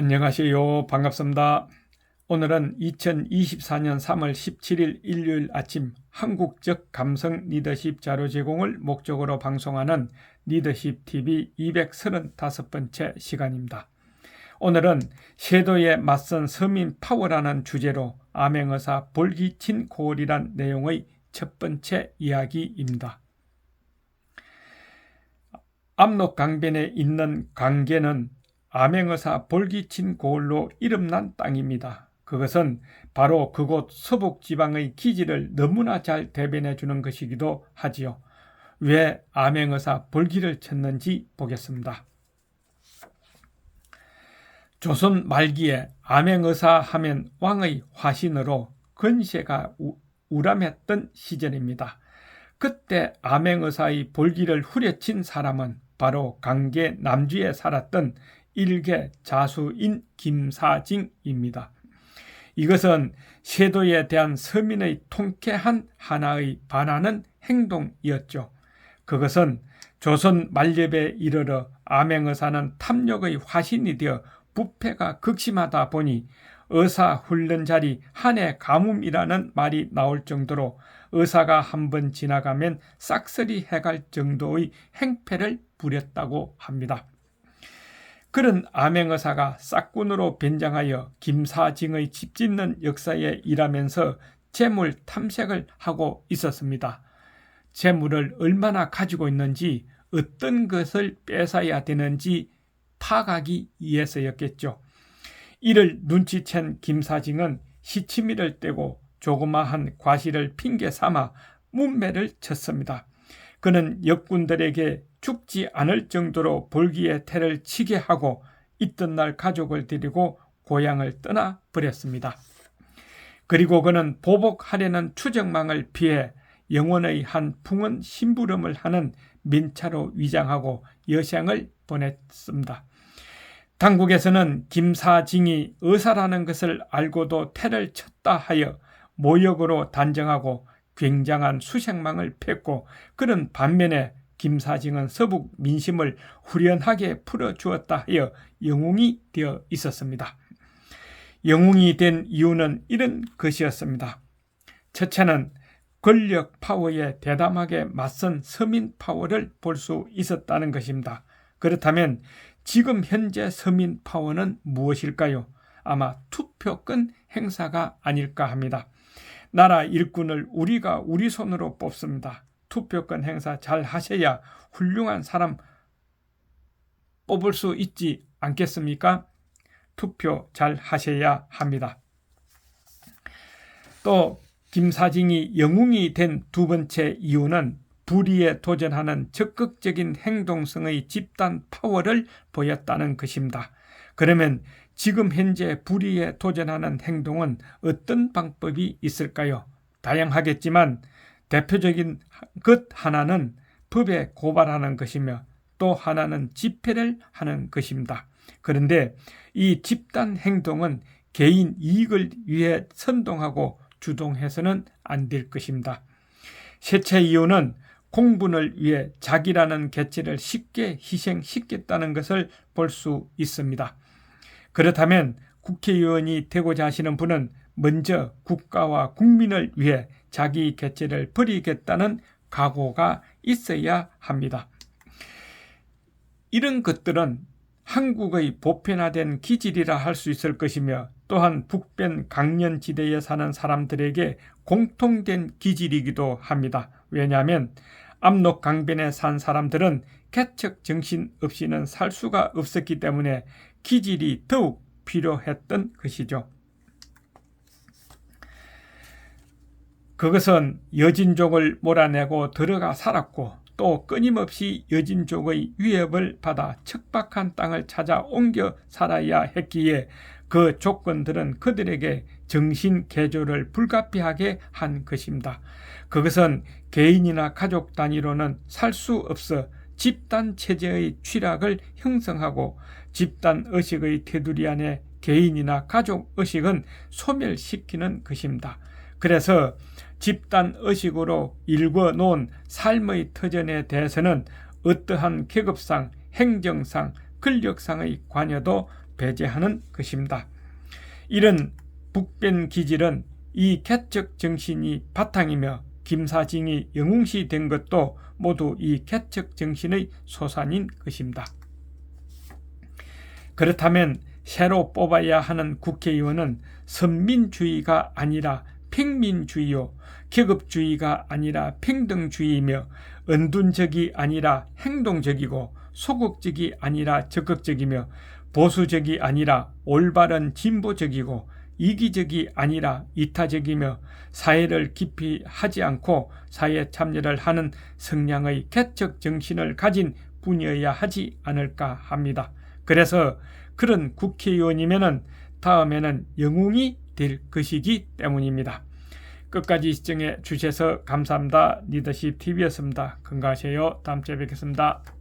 안녕하세요. 반갑습니다. 오늘은 2024년 3월 17일 일요일 아침 한국적 감성 리더십 자료 제공을 목적으로 방송하는 리더십 TV 235번째 시간입니다. 오늘은 섀도에 맞선 서민 파워라는 주제로 암행어사 볼기친 고을이란 내용의 첫 번째 이야기입니다. 압록강변에 있는 강계는 암행어사 볼기친 고을로 이름난 땅입니다. 그것은 바로 그곳 서북지방의 기지를 너무나 잘 대변해 주는 것이기도 하지요. 왜 암행어사 볼기를 쳤는지 보겠습니다. 조선 말기에 암행어사 하면 왕의 화신으로 건세가 우람했던 시절입니다. 그때 암행어사의 볼기를 후려친 사람은 바로 강계 남주에 살았던 일개 자수인 김사징입니다. 이것은 섀도에 대한 서민의 통쾌한 하나의 반하는 행동이었죠. 그것은 조선 만렵에 이르러 암행어사는 탐욕의 화신이 되어 부패가 극심하다 보니 의사훈련 자리 한해 가뭄이라는 말이 나올 정도로 의사가 한번 지나가면 싹쓸이 해갈 정도의 행패를 부렸다고 합니다. 그런 암행어사가 싹군으로 변장하여 김사징의 집짓는 역사에 일하면서 재물 탐색을 하고 있었습니다. 재물을 얼마나 가지고 있는지, 어떤 것을 뺏어야 되는지 파악하기 위해서였겠죠. 이를 눈치챈 김사징은 시치미를 떼고 조그마한 과실을 핑계 삼아 문매를 쳤습니다. 그는 역군들에게 죽지 않을 정도로 볼기에 태를 치게 하고 있던 날 가족을 데리고 고향을 떠나 버렸습니다. 그리고 그는 보복하려는 추정망을 피해 영혼의 한 풍은 심부름을 하는 민차로 위장하고 여생을 보냈습니다. 당국에서는 김사징이 의사라는 것을 알고도 태를 쳤다 하여 모욕으로 단정하고 굉장한 수색망을 폈고, 그런 반면에 김사징은 서북 민심을 후련하게 풀어주었다 하여 영웅이 되어 있었습니다. 영웅이 된 이유는 이런 것이었습니다. 첫째는 권력 파워에 대담하게 맞선 서민 파워를 볼 수 있었다는 것입니다. 그렇다면 지금 현재 서민 파워는 무엇일까요? 아마 투표권 행사가 아닐까 합니다. 나라 일꾼을 우리가 우리 손으로 뽑습니다. 투표권 행사 잘 하셔야 훌륭한 사람 뽑을 수 있지 않겠습니까? 투표 잘 하셔야 합니다. 또 김사징이 영웅이 된 두 번째 이유는 불의에 도전하는 적극적인 행동성의 집단 파워를 보였다는 것입니다. 그러면 지금 현재 불의에 도전하는 행동은 어떤 방법이 있을까요? 다양하겠지만 대표적인 것 하나는 법에 고발하는 것이며 또 하나는 집회를 하는 것입니다. 그런데 이 집단 행동은 개인 이익을 위해 선동하고 주동해서는 안 될 것입니다. 셋째 이유는 공분을 위해 자기라는 개체를 쉽게 희생시켰다는 것을 볼 수 있습니다. 그렇다면 국회의원이 되고자 하시는 분은 먼저 국가와 국민을 위해 자기 개체를 버리겠다는 각오가 있어야 합니다. 이런 것들은 한국의 보편화된 기질이라 할 수 있을 것이며, 또한 북변 강연지대에 사는 사람들에게 공통된 기질이기도 합니다. 왜냐하면 압록강변에 산 사람들은 개척 정신 없이는 살 수가 없었기 때문에 기질이 더욱 필요했던 것이죠. 그것은 여진족을 몰아내고 들어가 살았고, 또 끊임없이 여진족의 위협을 받아 척박한 땅을 찾아 옮겨 살아야 했기에 그 조건들은 그들에게 정신 개조를 불가피하게 한 것입니다. 그것은 개인이나 가족 단위로는 살 수 없어 집단 체제의 취락을 형성하고, 집단 의식의 테두리 안에 개인이나 가족 의식은 소멸시키는 것입니다. 그래서 집단 의식으로 일궈놓은 삶의 터전에 대해서는 어떠한 계급상, 행정상, 권력상의 관여도 배제하는 것입니다. 이런 북변 기질은 이 개척 정신이 바탕이며 김사징이 영웅시 된 것도 모두 이 개척 정신의 소산인 것입니다. 그렇다면 새로 뽑아야 하는 국회의원은 선민주의가 아니라 평민주의요, 계급주의가 아니라 평등주의이며 은둔적이 아니라 행동적이고 소극적이 아니라 적극적이며 보수적이 아니라 올바른 진보적이고 이기적이 아니라 이타적이며 사회를 깊이 하지 않고 사회 참여를 하는 성량의 개척 정신을 가진 분이어야 하지 않을까 합니다. 그래서 그런 국회의원이면은 다음에는 영웅이 될 것이기 때문입니다. 끝까지 시청해 주셔서 감사합니다. 리더십 TV였습니다. 건강하세요. 다음 주에 뵙겠습니다.